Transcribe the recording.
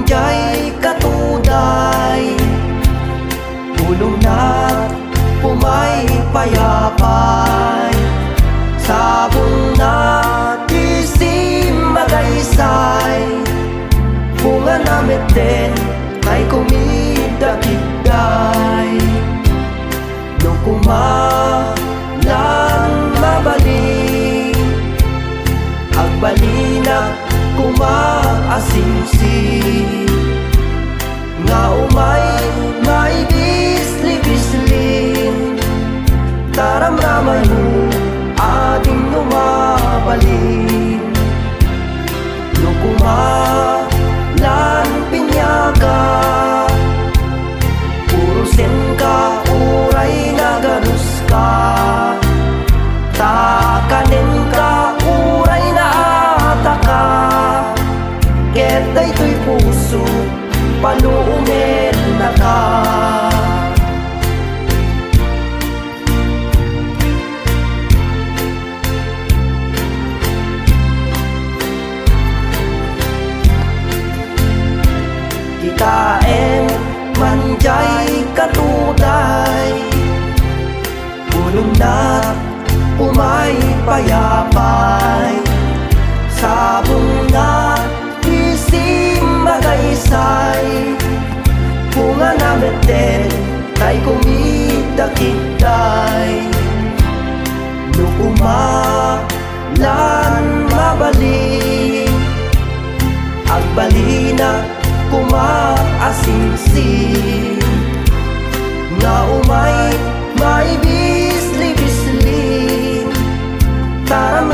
manjay katuday, pulong na pumay payapay, sabong na tisim magaysay, bunga namin din kay kumidagigday. Nung kumalan mabalik, agbalina kumaasingsing, nga umay maibisli-bislin, taramramay mo ating numabalin. Nung kumalan pinyaga, purusin ka uray na ganus ka, takanin ka uray na ataka, ket daytoy puso panuumen na ka. Kitaen manjay katuday, pulong na umay payapay, sabong na isim magaysay, bunga namin din kay kumidagigday. Nung umalan mabalik, agbalina kumaasingsing, nga umay maibisli-bislin, taram